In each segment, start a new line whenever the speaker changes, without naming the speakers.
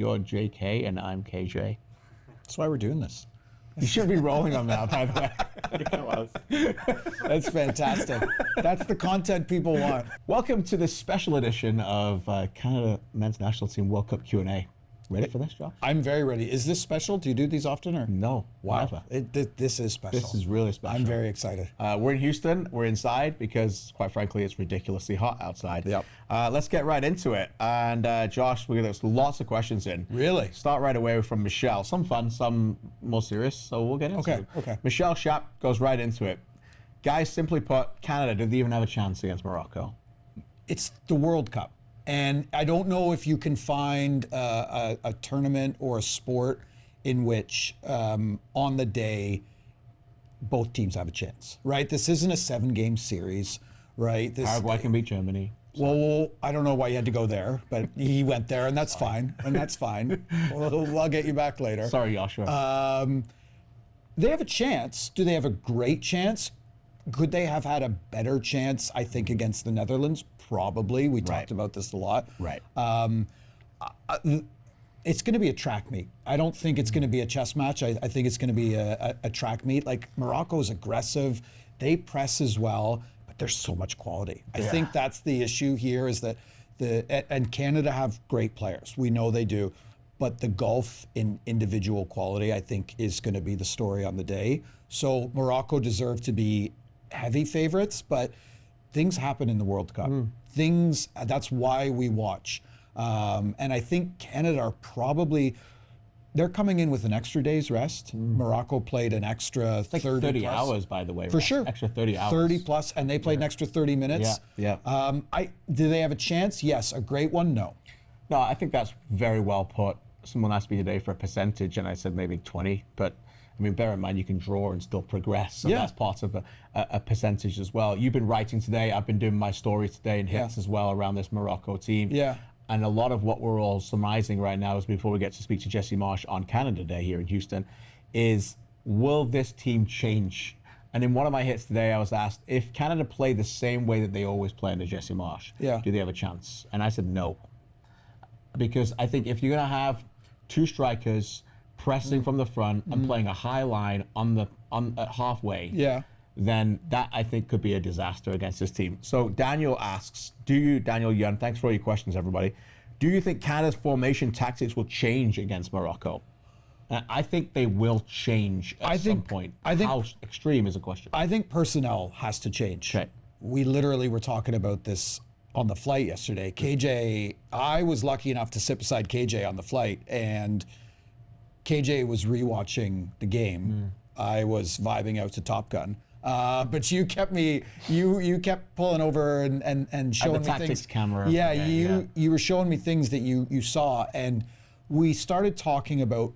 You're JK and I'm KJ.
That's why we're doing this.
You should be rolling on that, by the way.
That's fantastic. That's the content people want.
Welcome to this special edition of Canada Men's National Team World Cup Q&A. Ready for this, Josh?
I'm very ready. Is this special? Do you do these often? Or?
No.
Wow. This is special.
This is really special.
I'm very excited.
We're in Houston. We're inside because, quite frankly, it's ridiculously hot outside.
Yep.
Let's get right into it. And Josh, we're going to get lots of questions in.
Really?
Start right away from Michelle. Some fun, some more serious. So we'll get into it.
Okay.
Michelle Schaap goes right into it. Guys, simply put, Canada, do they even have a chance against Morocco?
It's the World Cup. And I don't know if you can find a tournament or a sport in which on the day both teams have a chance, right? This isn't a 7-game series, right?
Paraguay can beat Germany.
Well, I don't know why you had to go there, but he went there, and that's fine. And that's fine. I'll get you back later.
Sorry, Joshua.
They have a chance. Do they have a great chance? Could they have had a better chance, I think, against the Netherlands? Probably. We talked about this a lot.
Right.
It's going to be a track meet. I don't think it's going to be a chess match. I think it's going to be a track meet. Like, Morocco is aggressive. They press as well, but there's so much quality. I think that's the issue here is that and Canada have great players. We know they do. But the gulf in individual quality, I think, is going to be the story on the day. So Morocco deserve to be heavy favorites, but things happen in the World Cup. That's why we watch. And I think Canada are they're coming in with an extra day's rest. Morocco played an extra 30 plus.
hours, by the way.
For sure.
Extra 30 hours.
30 plus, and they played an extra 30 minutes.
Yeah.
Do they have a chance? Yes. A great one? No.
No, I think that's very well put. Someone asked me today for a percentage, and I said maybe 20. But, I mean, bear in mind, you can draw and still progress. So that's part of a percentage as well. You've been writing today. I've been doing my stories today and hits as well around this Morocco team.
Yeah.
And a lot of what we're all surmising right now is before we get to speak to Jesse Marsh on Canada Day here in Houston is, will this team change? And in one of my hits today, I was asked, if Canada play the same way that they always play under Jesse Marsh, do they have a chance? And I said no. Because I think if you're going to have two strikers pressing from the front and playing a high line on halfway, then that I think could be a disaster against this team. So Daniel asks, Daniel Yun, thanks for all your questions, everybody. Do you think Canada's formation tactics will change against Morocco? I think they will change at some point. How extreme is a question?
I think personnel has to change.
Okay.
We literally were talking about this on the flight yesterday. KJ, I was lucky enough to sit beside KJ on the flight, and KJ was rewatching the game. I was vibing out to Top Gun. But you kept pulling over and showing me
tactics
things.
Camera.
You were showing me things that you saw, and we started talking about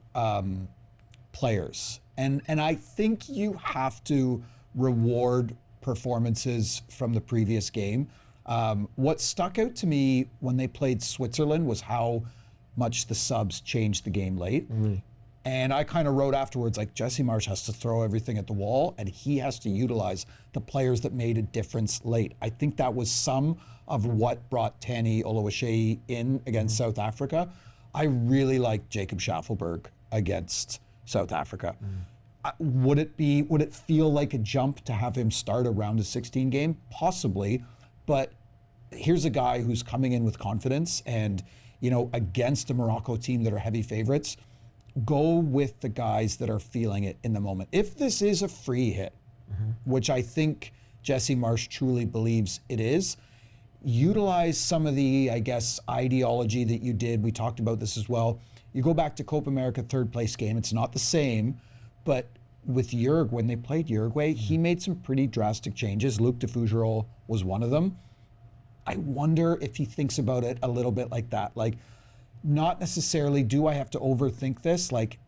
players. And I think you have to reward performances from the previous game. What stuck out to me when they played Switzerland was how much the subs changed the game late. And I kind of wrote afterwards, like, Jesse Marsh has to throw everything at the wall, and he has to utilize the players that made a difference late. I think that was some of what brought Tani Oluwaseyi in against South Africa. I really liked Jacob Schaffelberg against South Africa. Would it feel like a jump to have him start a round of 16 game? Possibly, but here's a guy who's coming in with confidence and, against a Morocco team that are heavy favorites. Go with the guys that are feeling it in the moment. If this is a free hit, which I think Jesse Marsh truly believes it is, utilize some of the, I guess, ideology that you did. We talked about this as well. You go back to Copa America third place game. It's not the same, but with Uruguay, when they played Uruguay, he made some pretty drastic changes. Luc de Fougerolles was one of them. I wonder if he thinks about it a little bit like that. Like, not necessarily, do I have to overthink this? Like,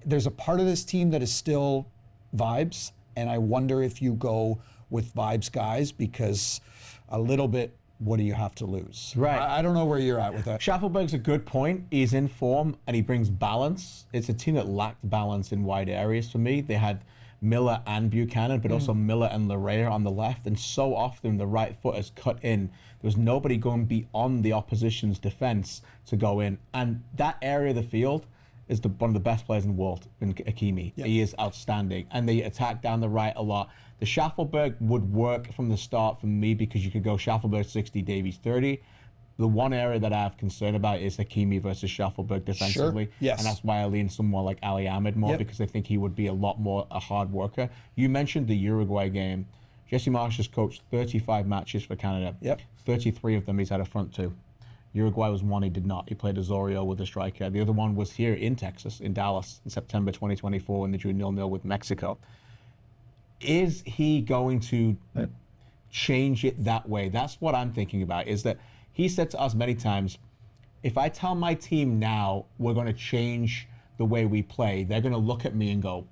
there's a part of this team that is still vibes, and I wonder if you go with vibes guys, because a little bit, what do you have to lose?
Right.
I don't know where you're at with that.
Schaffelberg's a good point. He's in form, and he brings balance. It's a team that lacked balance in wide areas for me. They had Miller and Buchanan, but also Miller and Larea on the left. And so often the right foot is cut in. There's nobody going beyond the opposition's defense to go in. And that area of the field is one of the best players in the world, in Hakimi.
Yep.
He is outstanding. And they attack down the right a lot. The Schaffelberg would work from the start for me because you could go Schaffelberg 60, Davies 30. The one area that I have concern about is Hakimi versus Schaffelberg defensively.
Sure. Yes.
And that's why I lean someone like Ali Ahmed more, because I think he would be a lot more a hard worker. You mentioned the Uruguay game. Jesse Marsch has coached 35 matches for Canada.
Yep.
33 of them he's had a front two. Uruguay was one he did not. He played Osorio with a striker. The other one was here in Texas, in Dallas, in September 2024 when they drew 0-0 with Mexico. Is he going to change it that way? That's what I'm thinking about, is that he said to us many times, if I tell my team now we're going to change the way we play, they're going to look at me and go,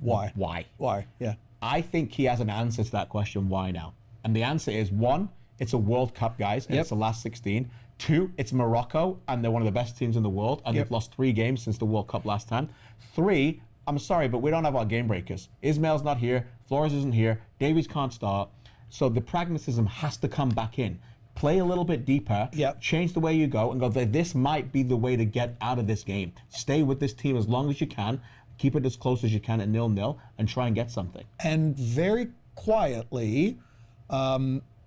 Why?
Why?
Why? Yeah.
I think he has an answer to that question, why now? And the answer is, one, it's a World Cup, guys, and it's the last 16. Two, it's Morocco, and they're one of the best teams in the world, and they've lost 3 games since the World Cup last time. 3, I'm sorry, but we don't have our game breakers. Ismail's not here, Flores isn't here, Davies can't start, so the pragmatism has to come back in. Play a little bit deeper, change the way you go, and go, this might be the way to get out of this game. Stay with this team as long as you can, keep it as close as you can at 0-0, and try and get something.
And very quietly,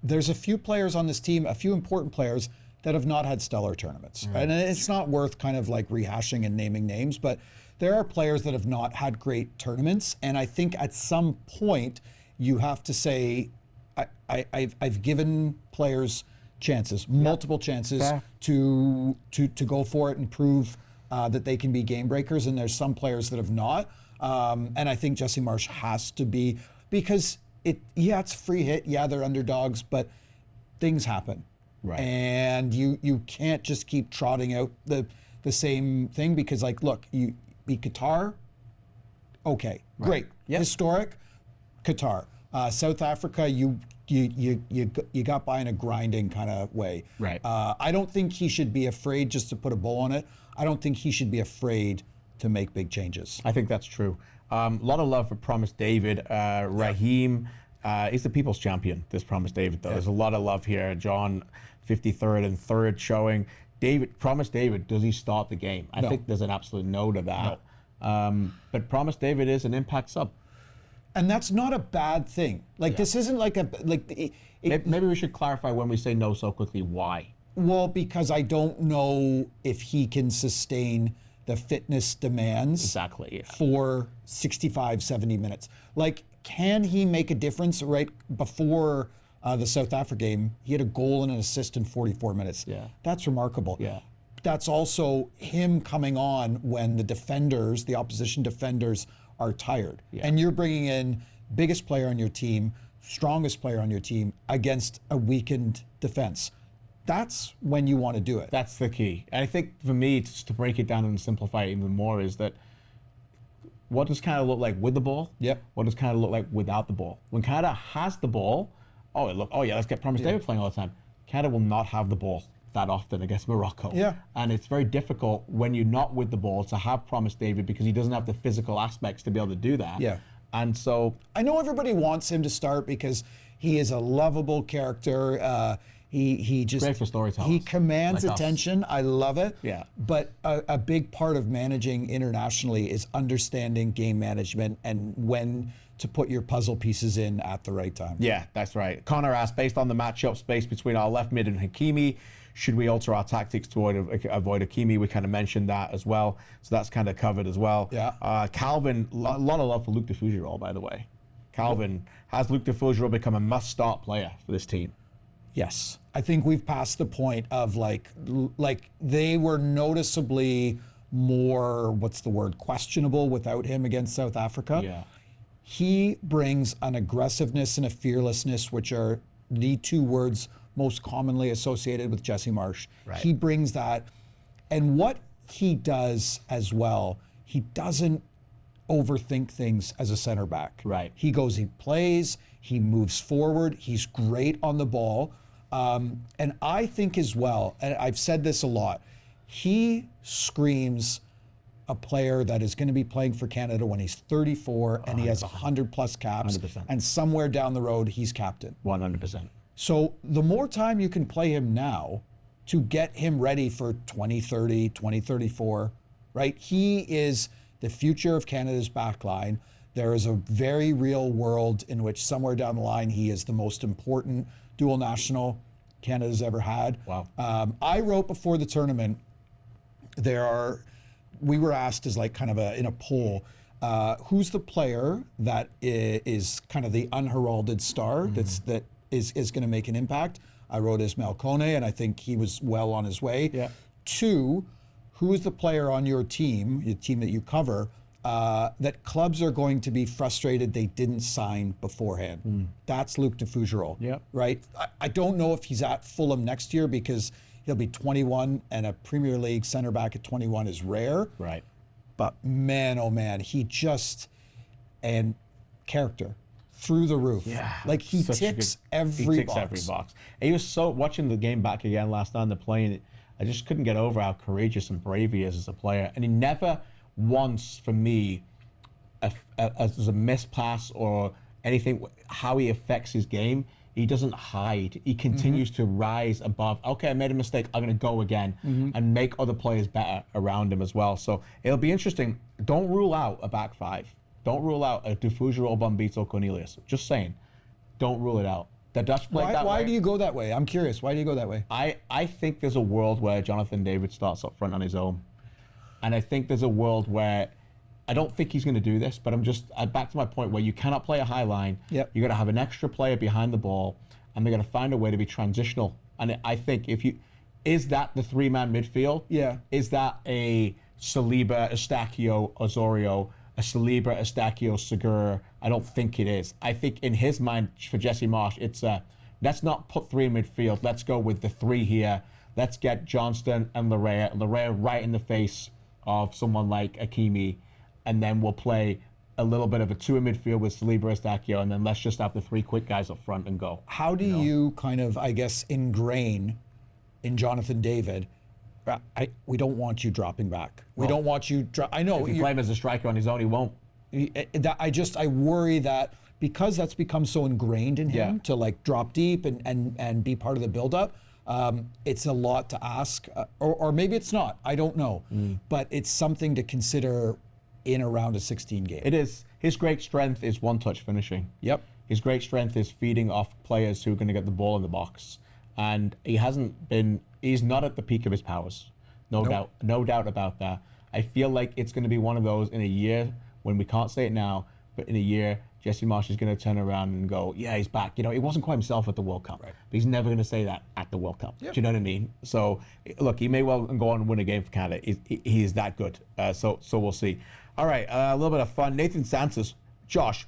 there's a few players on this team, a few important players, that have not had stellar tournaments. Right? And it's not worth kind of like rehashing and naming names, but there are players that have not had great tournaments. And I think at some point, you have to say, I've given players chances, multiple chances to go for it and prove that they can be game breakers, and there's some players that have not. And I think Jesse Marsch has to be, because it's a free hit, they're underdogs, but things happen.
Right.
And you can't just keep trotting out the same thing, because like, look, you beat Qatar, okay, great, historic, Qatar. South Africa, you got by in a grinding kind of way.
Right.
I don't think he should be afraid, just to put a bow on it, I don't think he should be afraid to make big changes.
I think that's true. A lot of love for Promise David. Raheem, he's the people's champion, this Promise David, though. There's a lot of love here. John, 53rd and 3rd showing. Promise David, does he start the game? I think there's an absolute no to that. No. But Promise David is an impact sub.
And that's not a bad thing. Like, this isn't like
maybe we should clarify when we say no so quickly, why?
Well, because I don't know if he can sustain the fitness demands for 65, 70 minutes. Like, can he make a difference? Right before the South Africa game, he had a goal and an assist in 44 minutes.
Yeah.
That's remarkable.
Yeah.
That's also him coming on when the opposition defenders are tired. Yeah. And you're bringing in biggest player on your team, strongest player on your team against a weakened defense. That's when you want to do it.
That's the key. And I think for me, to break it down and simplify it even more, is that what does Canada look like with the ball?
Yep.
What does Canada look like without the ball? When Canada has the ball, let's get Promise David playing all the time. Canada will not have the ball that often against Morocco.
Yeah.
And it's very difficult when you're not with the ball to have Promise David, because he doesn't have the physical aspects to be able to do that.
Yeah.
And so
I know everybody wants him to start because he is a lovable character. He just
great for storytelling.
He commands attention. I love it.
Yeah.
But a big part of managing internationally is understanding game management and when to put your puzzle pieces in at the right time.
Yeah, that's right. Connor asked, based on the matchup space between our left mid and Hakimi, should we alter our tactics to avoid Hakimi? We kind of mentioned that as well. So that's kind of covered as well.
Yeah.
Calvin, a lot of love for Luc de Fougerolles, by the way. Calvin, has Luc de Fougerolles become a must-start player for this team?
Yes. I think we've passed the point of like they were noticeably more, questionable without him against South Africa.
Yeah.
He brings an aggressiveness and a fearlessness, which are the 2 words most commonly associated with Jesse Marsch.
Right.
He brings that. And what he does as well, he doesn't overthink things as a center back.
Right.
He plays, he moves forward, he's great on the ball. And I think as well, and I've said this a lot, he screams a player that is going to be playing for Canada when he's 34 and he has 100 plus caps,
100%.
and somewhere down the road he's captain.
100%.
So the more time you can play him now to get him ready for 2030, 2034, right? He is the future of Canada's backline. There is a very real world in which somewhere down the line he is the most important dual national Canada's ever had.
Wow.
I wrote before the tournament, we were asked as like kind of in a poll, who's the player that is kind of the unheralded star that is going to make an impact? I wrote Ismail Kone, and I think he was well on his way.
Yeah.
2, who is the player on your team, the team that you cover, that clubs are going to be frustrated they didn't sign beforehand? That's Luc de Fougerolles,
Yep.
right? I don't know if he's at Fulham next year because he'll be 21, and a Premier League center back at 21 is rare.
Right.
But man, oh man, and character through the roof.
Yeah.
Like he
Such a
ticks
good-
every
He ticks
box.
every box. And he was so, watching the game back again last night on the plane, I just couldn't get over how courageous and brave he is as a player. And he never once, for me, as a missed pass or anything, how he affects his game, he doesn't hide. He continues to rise above. Okay, I made a mistake. I'm going to go again and make other players better around him as well. So it'll be interesting. Don't rule out a back five. Don't rule out a de Fougerolles, Bombito, Cornelius. Just saying. Don't rule it out. The Dutch played that way.
Why do you go that way? I'm curious. Why do you go that way?
I think there's a world where Jonathan David starts up front on his own. And I think there's a world where, I don't think he's going to do this, but I'm back to my point where you cannot play a high line.
Yep.
You got to have an extra player behind the ball, and they're going to find a way to be transitional. And I think is that the 3-man midfield?
Yeah.
Is that a Saliba, Eustáquio, Osorio, a Saliba, Eustáquio, Segura? I don't think it is. I think in his mind, for Jesse Marsch, it's let's not put 3 in midfield. Let's go with the 3 here. Let's get Johnston and Larea right in the face of someone like Hakimi, and then we'll play a little bit of a 2 in midfield with Saliba, Eustáquio, and then let's just have the 3 quick guys up front and go.
How do you kind of, I guess, ingrain in Jonathan David, we don't want you dropping back. We don't want you, I know.
If you play him as a striker on his own, he won't.
I worry that because that's become so ingrained in him to like drop deep and be part of the buildup, it's a lot to ask, or maybe it's not. I don't know, but it's something to consider in around a 16 game.
It is. His great strength is one-touch finishing.
Yep.
His great strength is feeding off players who are going to get the ball in the box, and he's not at the peak of his powers. No doubt about that. I feel like it's going to be one of those in a year, when we can't say it now, but in a year, Jesse Marsch is going to turn around and go, yeah, he's back. He wasn't quite himself at the World Cup, but he's never going to say that at the World Cup. Yep. Do you know what I mean? So, look, he may well go on and win a game for Canada. He is that good. So we'll see. All right, a little bit of fun. Nathan Santos, Josh,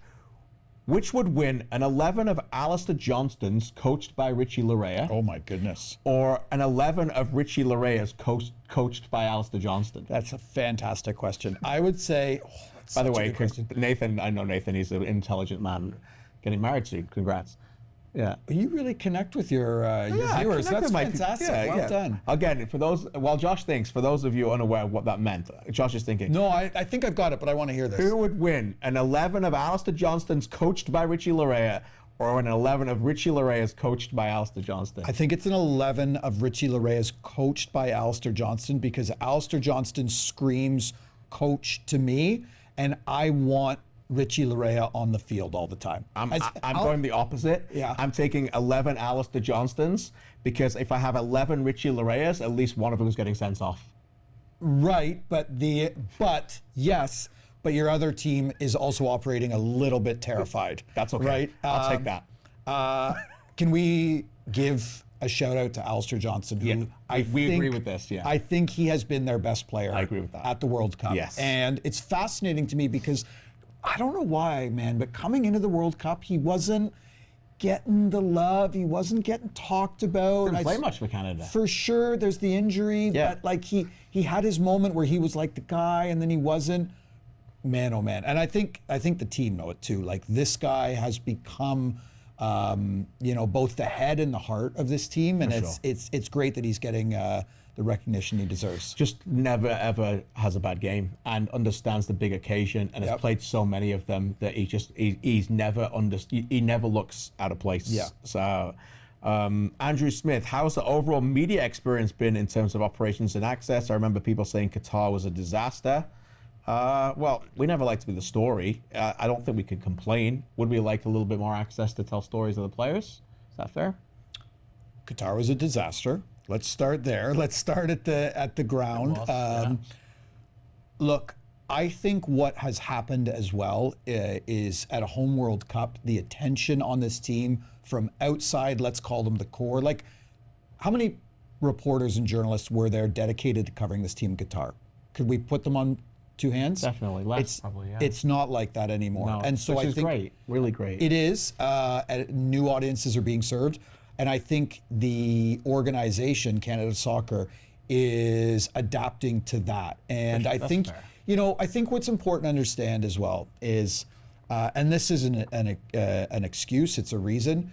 which would win, an 11 of Alistair Johnston's coached by Richie Larea?
Oh my goodness.
Or an 11 of Richie Larea's coached by Alistair Johnston?
That's a fantastic question. I would say,
by the way, Nathan, I know Nathan, he's an intelligent man getting married soon. Congrats. Yeah.
You really connect with your viewers. That's fantastic. Well done.
Again, while Josh thinks, for those of you unaware of what that meant, Josh is thinking.
No, I think I've got it, but I want to hear this.
Who would win, an 11 of Alistair Johnston's coached by Richie Larea, or an 11 of Richie Larea's coached by Alistair Johnston?
I think it's an 11 of Richie Larea's coached by Alistair Johnston, because Alistair Johnston screams coach to me, and I want Richie Larea on the field all the time.
I'm going the opposite.
Yeah.
I'm taking 11 Alistair Johnstons, because if I have 11 Richie Lareas, at least one of them is getting sent off.
Right, but yes, but your other team is also operating a little bit terrified.
That's okay.
Right?
I'll take that.
Can we give a shout out to Alistair Johnston? Who
we agree with this, yeah.
I think he has been their best player.
I agree with that.
At the World Cup.
Yes.
And it's fascinating to me because I don't know why, man, but coming into the World Cup, he wasn't getting the love. He wasn't getting talked about.
Didn't play much for Canada.
For sure, there's the injury, but like he had his moment where he was like the guy, and then he wasn't. Man, oh man, and I think the team know it too. Like, this guy has become, both the head and the heart of this team, and it's great that he's getting the the recognition he deserves.
Just never ever has a bad game and understands the big occasion and has played so many of them that he's never he never looks out of place.
Yeah.
So Andrew Smith, how's the overall media experience been in terms of operations and access? I remember people saying Qatar was a disaster. Well, we never like to be the story. I don't think we could complain. Would we like a little bit more access to tell stories of the players? Is that fair?
Qatar was a disaster. Let's start there. Let's start at the ground. Look, I think what has happened as well is at a home World Cup, the attention on this team from outside, let's call them the core. Like, how many reporters and journalists were there dedicated to covering this team in Qatar? Could we put them on two hands?
Definitely less, probably. Yeah.
It's not like that anymore.
No,
and so
which
I
is
think
great, really great.
it is. New audiences are being served. And I think the organization, Canada Soccer, is adapting to that. And I think,
fair.
I think what's important to understand as well is, and this isn't an excuse, it's a reason,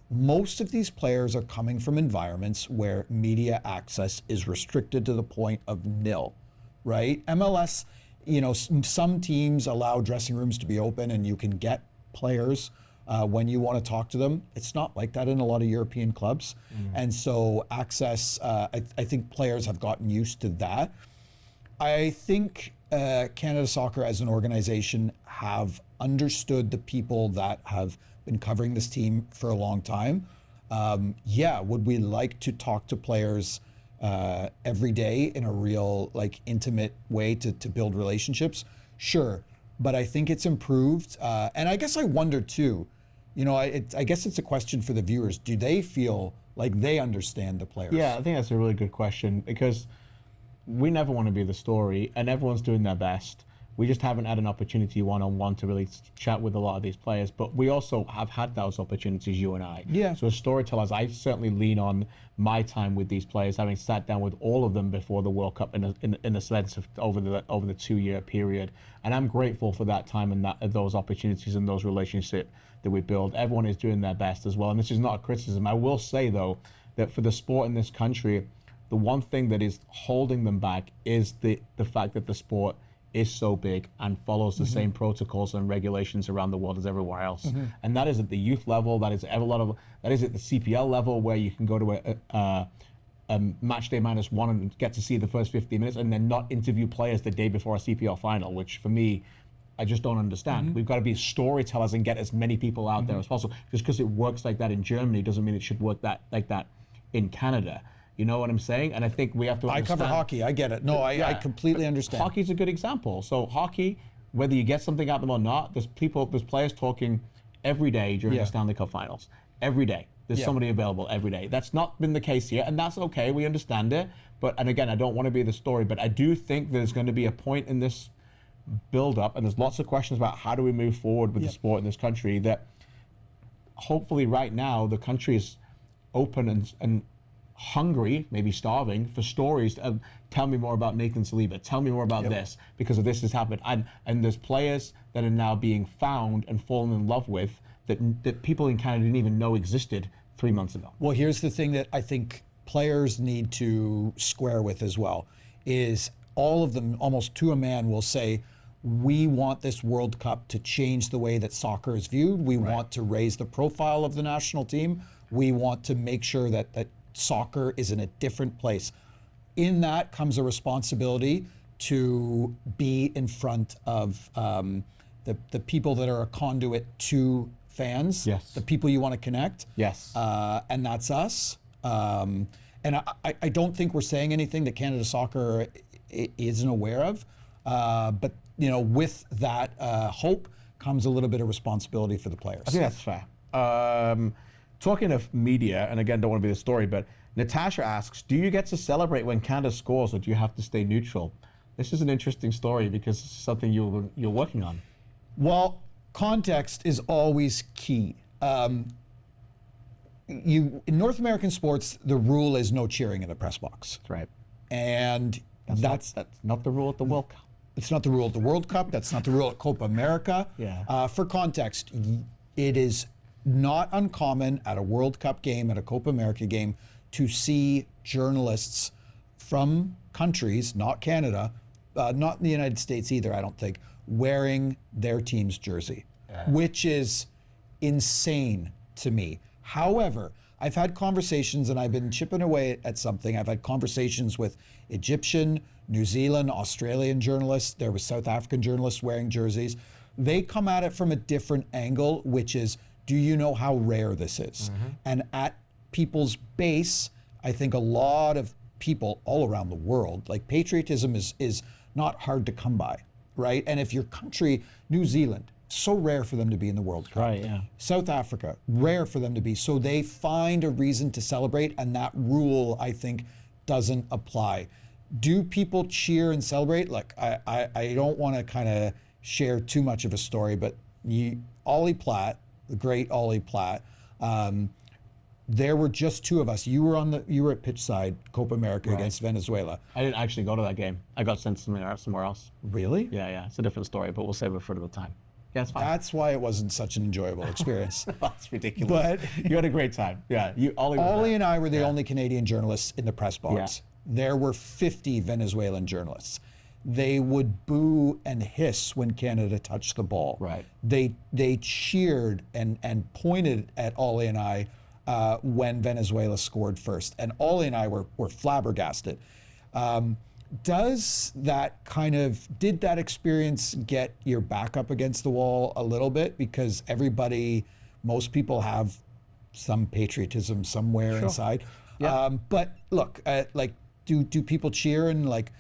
most of these players are coming from environments where media access is restricted to the point of nil, right? MLS, some teams allow dressing rooms to be open and you can get players when you want to talk to them. It's not like that in a lot of European clubs. And so access, I think players have gotten used to that. I think Canada Soccer as an organization have understood the people that have been covering this team for a long time. Would we like to talk to players every day in a real, intimate way to build relationships? Sure. But I think it's improved. And I guess I wonder too, I guess it's a question for the viewers. Do they feel like they understand the players?
Yeah, I think that's a really good question because we never want to be the story and everyone's doing their best. We just haven't had an opportunity one-on-one to really chat with a lot of these players, but we also have had those opportunities, you and I.
Yeah.
So as storytellers, I certainly lean on my time with these players, having sat down with all of them before the World Cup in a sense of over the 2-year period. And I'm grateful for that time and those opportunities and those relationships that we build. Everyone is doing their best as well. And this is not a criticism. I will say, though, that for the sport in this country, the one thing that is holding them back is the fact that the sport is so big and follows the same protocols and regulations around the world as everywhere else. And that is at the youth level, that is at the CPL level, where you can go to a match day -1 and get to see the first 15 minutes and then not interview players the day before a CPL final, which for me, I just don't understand. We've got to be storytellers and get as many people out there as possible. Just because it works like that in Germany doesn't mean it should work like that in Canada. You know what I'm saying? And I think we have to understand.
I cover hockey. I get it. No, I completely understand.
Hockey's a good example. So hockey, whether you get something out of them or not, there's players talking every day during the Stanley Cup Finals. Every day. There's somebody available every day. That's not been the case here, and that's okay. We understand it. And again, I don't want to be the story, but I do think there's going to be a point in this build-up, and there's lots of questions about how do we move forward with the sport in this country, that hopefully right now the country is open and hungry, maybe starving, for stories. Tell me more about Nathan Saliba. Tell me more about this, because of this has happened. And there's players that are now being found and fallen in love with that people in Canada didn't even know existed 3 months ago.
Well, here's the thing that I think players need to square with as well, is all of them, almost to a man, will say, we want this World Cup to change the way that soccer is viewed. We want to raise the profile of the national team. We want to make sure that soccer is in a different place. In that comes a responsibility to be in front of the people that are a conduit to fans, the people you want to connect.
Yes.
And that's us. And I don't think we're saying anything that Canada Soccer isn't aware of. But with that hope comes a little bit of responsibility for the players.
I think that's fair. Talking of media, and again, don't want to be the story, but Natasha asks, do you get to celebrate when Canada scores, or do you have to stay neutral? This is an interesting story because it's something you're working on.
Well, context is always key. In North American sports, the rule is no cheering in the press box.
That's right.
And that's
not the rule at the World Cup.
It's not the rule at the World Cup. That's not the rule at Copa America.
Yeah.
For context, it is not uncommon at a World Cup game, at a Copa America game, to see journalists from countries, not Canada, not in the United States either, I don't think, wearing their team's jersey, which is insane to me. However, I've had conversations, and I've been chipping away at something. I've had conversations with Egyptian, New Zealand, Australian journalists. There were South African journalists wearing jerseys. They come at it from a different angle, which is, do you know how rare this is? And at people's base, I think a lot of people all around the world, like patriotism is not hard to come by, right? And if your country, New Zealand, so rare for them to be in the World Cup.
Right, yeah.
South Africa, rare for them to be. So they find a reason to celebrate, and that rule, I think, doesn't apply. Do people cheer and celebrate? Like, I don't want to kind of share too much of a story, but Ollie Platt, the great Ollie Platt, there were just two of us. You were at pitchside Copa America against Venezuela.
I didn't actually go to that game. I got sent somewhere else.
Really?
Yeah. It's a different story, but we'll save it for another time. Yeah, it's fine.
That's why it wasn't such an enjoyable experience.
That's ridiculous.
But
you had a great time. Yeah,
Ollie and I were the only Canadian journalists in the press box. There were 50 Venezuelan journalists. They would boo and hiss when Canada touched the ball.
Right.
They cheered and pointed at Ollie and I when Venezuela scored first. And Ollie and I were flabbergasted. Did that experience get your back up against the wall a little bit? Because most people have some patriotism somewhere inside. Yeah. But look, do people cheer? And like,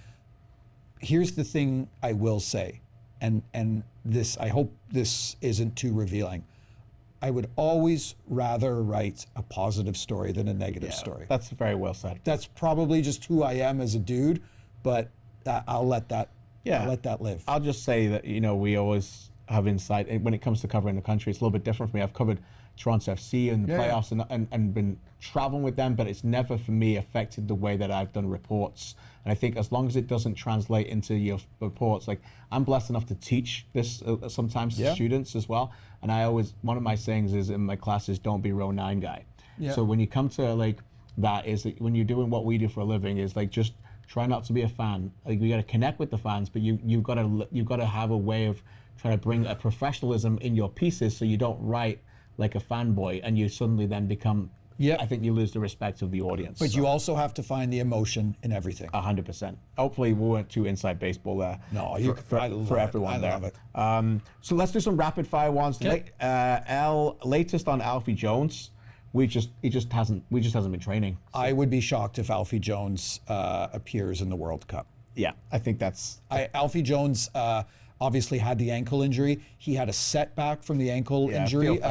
here's the thing I will say, and this, I hope this isn't too revealing. I would always rather write a positive story than a negative story.
That's very well said.
That's probably just who I am as a dude, but I'll let that live.
I'll just say that, we always have insight. And when it comes to covering the country, it's a little bit different for me. I've covered Toronto FC and the playoffs and been traveling with them, but it's never for me affected the way that I've done reports. And I think as long as it doesn't translate into your reports, like I'm blessed enough to teach this sometimes to students as well. And one of my sayings is in my classes, don't be row 9 guy. Yeah. So when you come to like that is when you're doing what we do for a living is like just try not to be a fan. Like you got to connect with the fans, but you've got to have a way of trying to bring a professionalism in your pieces so you don't write like a fanboy and you suddenly then become. Yeah, I think you lose the respect of the audience.
But you also have to find the emotion in everything.
100%. Hopefully we weren't too inside baseball there.
No,
for everyone there. I love it. So let's do some rapid fire ones.
Okay.
Latest on Alfie Jones. He just hasn't been training. So.
I would be shocked if Alfie Jones appears in the World Cup.
Yeah, I think that's.
Alfie Jones obviously had the ankle injury. He had a setback from the ankle injury.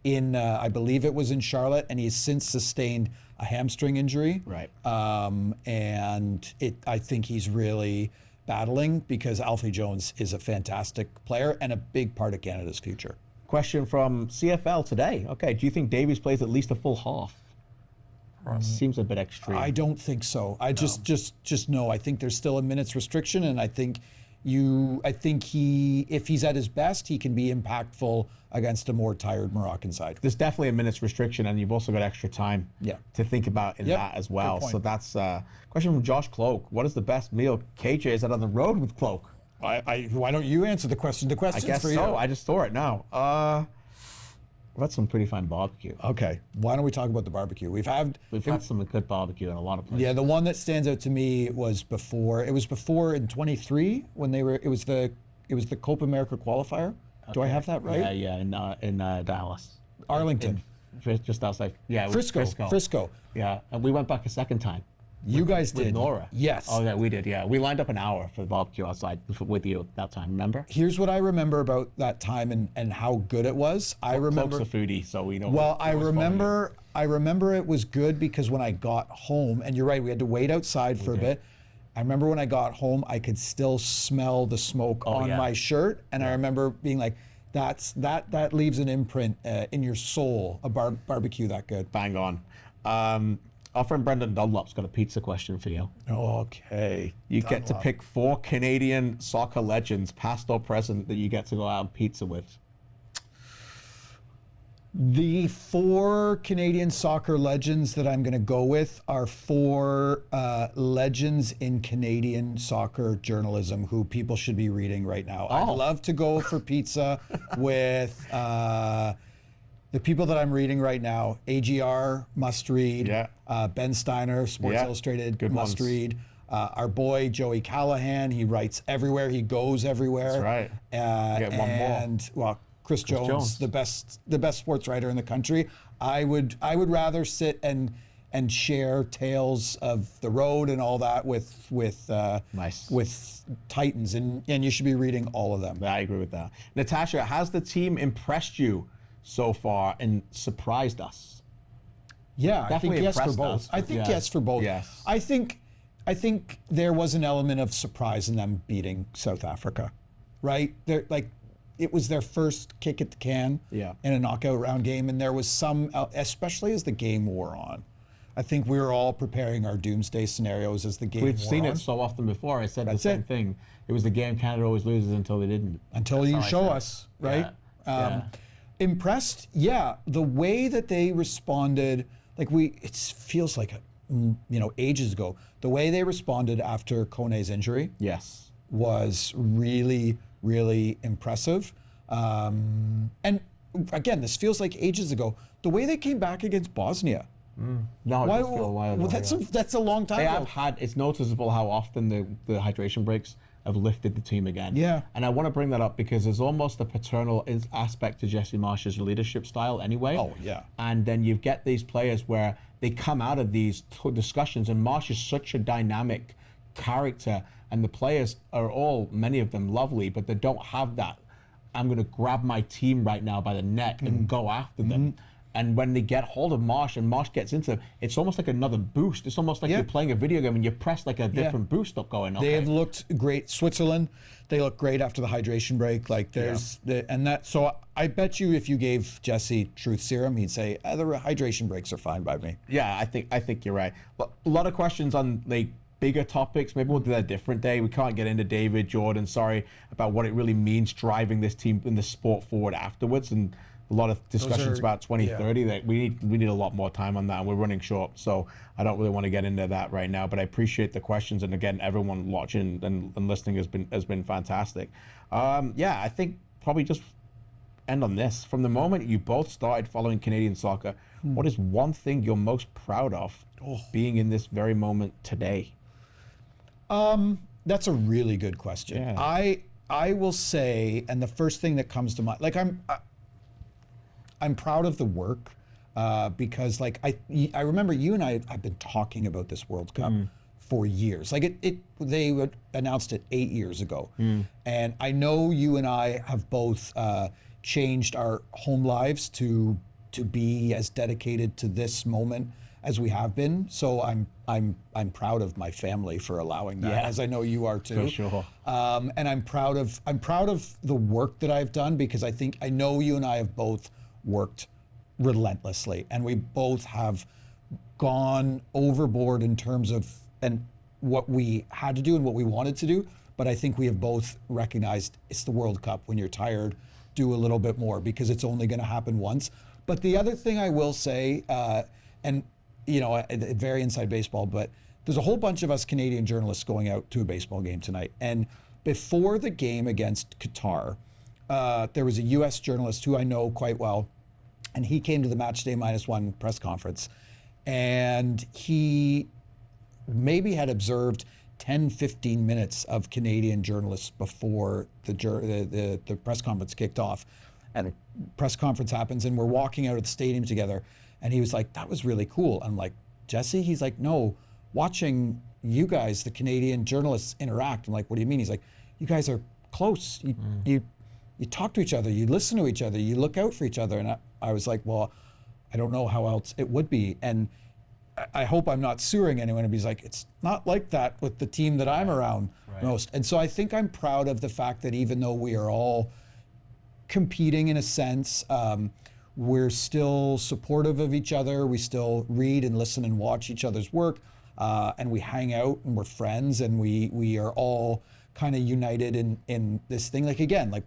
I believe it was in Charlotte, and he's since sustained a hamstring injury.
Right.
And I think he's really battling because Alfie Jones is a fantastic player and a big part of Canada's future.
Question from CFL today. Okay, do you think Davies plays at least a full half? Seems a bit extreme.
I don't think so. Just no. I think there's still a minutes restriction, and I think if he's at his best, he can be impactful against a more tired Moroccan side.
There's definitely a minutes restriction, and you've also got extra time to think about in that as well. So that's a question from Josh Cloak. What is the best meal KJ is at on the road with Cloak?
Why don't you answer the question? The question's
I guess
for
so.
you.
I just saw it now. We've had some pretty fine barbecue.
Okay, why don't we talk about the barbecue? We've had
some good barbecue in a lot of places.
Yeah, the one that stands out to me was before. It was before in 23 when they were. It was the Copa America qualifier. Okay. Do I have that right?
Yeah, in Dallas,
Arlington,
just outside. Yeah,
Frisco.
Yeah, and we went back a second time.
You guys did.
With Nora.
Yes.
Oh, yeah, we did, yeah. We lined up an hour for the barbecue outside with you that time, remember?
Here's what I remember about that time and how good it was. I remember.
Cloak's a foodie, so we know.
Well, I remember it was good because when I got home, and you're right, we had to wait outside for a bit. I remember when I got home, I could still smell the smoke on my shirt, and I remember being like, that leaves an imprint in your soul, a barbecue that good.
Bang on. Our friend Brendan Dunlop's got a pizza question for you.
Okay.
You get to pick 4 Canadian soccer legends, past or present, that you get to go out on pizza with.
The 4 Canadian soccer legends that I'm going to go with are 4 legends in Canadian soccer journalism who people should be reading right now. I'd love to go for pizza with the people that I'm reading right now. AGR, must read.
Yeah.
Ben Steiner, Sports Illustrated,
Good
must
ones.
read. Our boy Joey Callahan, he writes everywhere, he goes everywhere.
That's right. Get one more.
And well, Chris Jones, the best sports writer in the country. I would rather sit and share tales of the road and all that with
Nice.
with Titans, and you should be reading all of them.
I agree with that. Natasha, has the team impressed you so far and surprised us?
Yeah, I think
Definitely
yes for
impressed
both.
us,
I think yes for both.
Yes.
I think there was an element of surprise in them beating South Africa, right? They're like, it was their first kick at the can
Yeah.
in a knockout round game, and there was some, especially as the game wore on. I think we were all preparing our doomsday scenarios as the game
We've
wore
seen
on.
it so often before. I said
That's
the same
it.
thing. It was the game Canada always loses until they didn't.
Until you show us, right?
Yeah.
Impressed, yeah. The way that they responded, like it feels like ages ago. The way they responded after Kone's injury
Yes.
was really, really impressive. And again, this feels like ages ago. The way they came back against Bosnia.
No, it does feel a while ago.
That's a long time ago.
It's noticeable how often the hydration breaks have lifted the team again.
Yeah.
And I want to bring that up because there's almost a paternal aspect to Jesse Marsh's leadership style anyway.
Oh, yeah.
And then you get these players where they come out of these discussions, and Marsh is such a dynamic character, and the players are many of them lovely, but they don't have that, I'm going to grab my team right now by the neck and go after them. And when they get hold of Marsh and Marsh gets into them, it's almost like another boost. It's almost like you're playing a video game and you press like a different boost up going. Okay.
They have looked great. Switzerland, they look great after the hydration break. Like so I bet you if you gave Jesse truth serum, he'd say the hydration breaks are fine by me.
Yeah, I think you're right. But a lot of questions on like bigger topics. Maybe we'll do that a different day. We can't get into David, Jordan, sorry, about what it really means driving this team in the sport forward afterwards, and a lot of discussions about 2030 that we need a lot more time on that, and we're running short, so I don't really want to get into that right now, but I appreciate the questions, and again, everyone watching and listening has been fantastic. I think probably just end on this. From the moment you both started following Canadian soccer, what is one thing you're most proud of being in this very moment today?
That's a really good question.
Yeah.
I will say, and the first thing that comes to mind, like I'm proud of the work because like I remember you and I have been talking about this World Cup for years. Like they announced it 8 years ago, and I know you and I have both changed our home lives to be as dedicated to this moment as we have been. So I'm proud of my family for allowing that, as I know you are too.
For sure.
And I'm proud of the work that I've done because I know you and I have both worked relentlessly, and we both have gone overboard in terms of and what we had to do and what we wanted to do. But I think we have both recognized it's the World Cup. When you're tired, do a little bit more because it's only going to happen once. But the other thing I will say, and very inside baseball, but there's a whole bunch of us Canadian journalists going out to a baseball game tonight. And before the game against Qatar, there was a U.S. journalist who I know quite well, and he came to the Matchday -1 press conference, and he maybe had observed 10, 15 minutes of Canadian journalists before the press conference kicked off. And a press conference happens, and we're walking out of the stadium together, and he was like, that was really cool. I'm like, Jesse? He's like, no, watching you guys, the Canadian journalists, interact. I'm like, what do you mean? He's like, you guys are close. You talk to each other, you listen to each other, you look out for each other. And I was like, well, I don't know how else it would be. And I hope I'm not sewering anyone. And he's like, it's not like that with the team that I'm around most. And so I think I'm proud of the fact that even though we are all competing in a sense, we're still supportive of each other. We still read and listen and watch each other's work. And we hang out and we're friends, and we are all kind of united in this thing. Like, again, like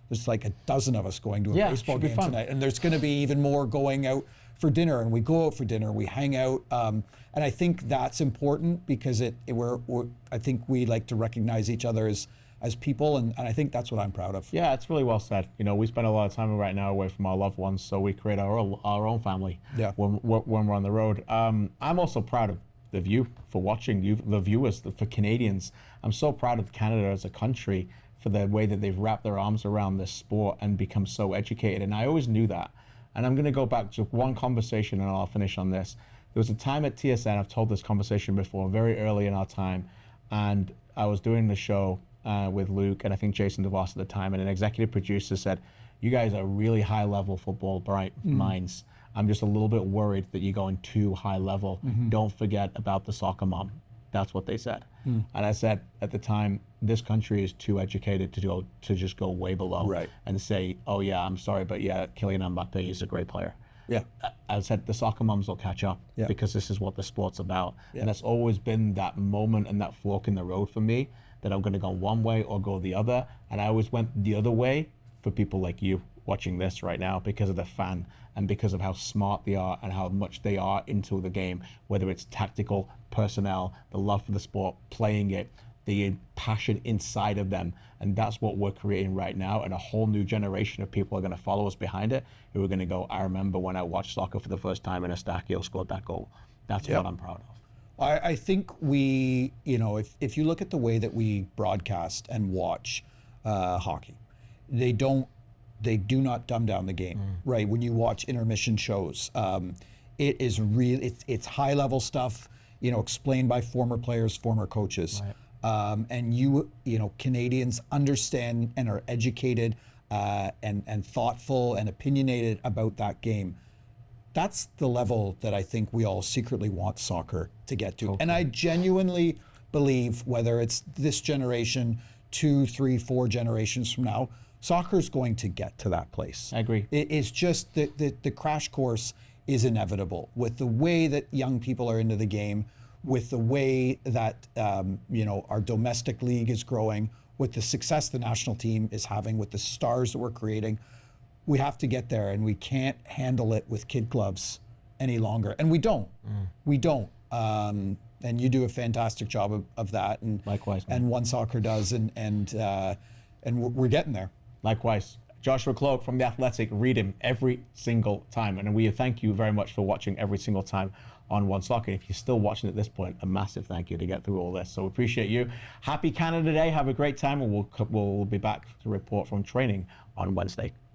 there's like a dozen of us going to a
Yeah,
baseball
should be
game
fun.
tonight, and there's going to be even more going out for dinner, and we go out for dinner, we hang out, and I think that's important because I think we like to recognize each other as people, and I think that's what I'm proud of.
Yeah, it's really well said. You know, we spend a lot of time right now away from our loved ones, so we create our own family.
Yeah.
When we're on the road. I'm also proud of you for watching, the viewers, for Canadians. I'm so proud of Canada as a country for the way that they've wrapped their arms around this sport and become so educated. And I always knew that. And I'm going to go back to one conversation, and I'll finish on this. There was a time at TSN, I've told this conversation before, very early in our time, and I was doing the show with Luke and I think Jason DeVos at the time, and an executive producer said, "You guys are really high-level football bright minds. I'm just a little bit worried that you're going too high level. Don't forget about the soccer mom." That's what they said. And I said at the time, this country is too educated to just go way below
Right.
and say, "Oh yeah, I'm sorry, but yeah, Kylian Mbappe is a great player."
Yeah.
I said the soccer moms will catch up
Yeah.
because this is what the sport's about.
Yeah.
And that's always been that moment and that fork in the road for me, that I'm going to go one way or go the other. And I always went the other way for people like you watching this right now because of the fan and because of how smart they are and how much they are into the game, whether it's tactical, personnel, the love for the sport, playing it, the passion inside of them. And that's what we're creating right now. And a whole new generation of people are going to follow us behind it, who are going to go, "I remember when I watched soccer for the first time and Eustáquio scored that goal." That's
Yep.
what I'm proud of.
I think we, if you look at the way that we broadcast and watch hockey, they do not dumb down the game, right? When you watch intermission shows, it is it's high level stuff, explained by former players, former coaches.
Right.
And Canadians understand and are educated and thoughtful and opinionated about that game. That's the level that I think we all secretly want soccer to get to. And I genuinely believe, whether it's this generation, 2, 3, 4 generations from now, soccer is going to get to that place.
I agree.
It's just the crash course is inevitable with the way that young people are into the game, with the way that our domestic league is growing, with the success the national team is having, with the stars that we're creating. We have to get there, and we can't handle it with kid clubs any longer. And we don't. We don't. And you do a fantastic job of that. And
Likewise, man.
And One Soccer does, and we're getting there.
Likewise. Joshua Cloak from The Athletic, read him every single time. And we thank you very much for watching every single time on One Soccer. If you're still watching at this point, a massive thank you to get through all this. So we appreciate you. Happy Canada Day. Have a great time, and we'll be back to report from training on Wednesday.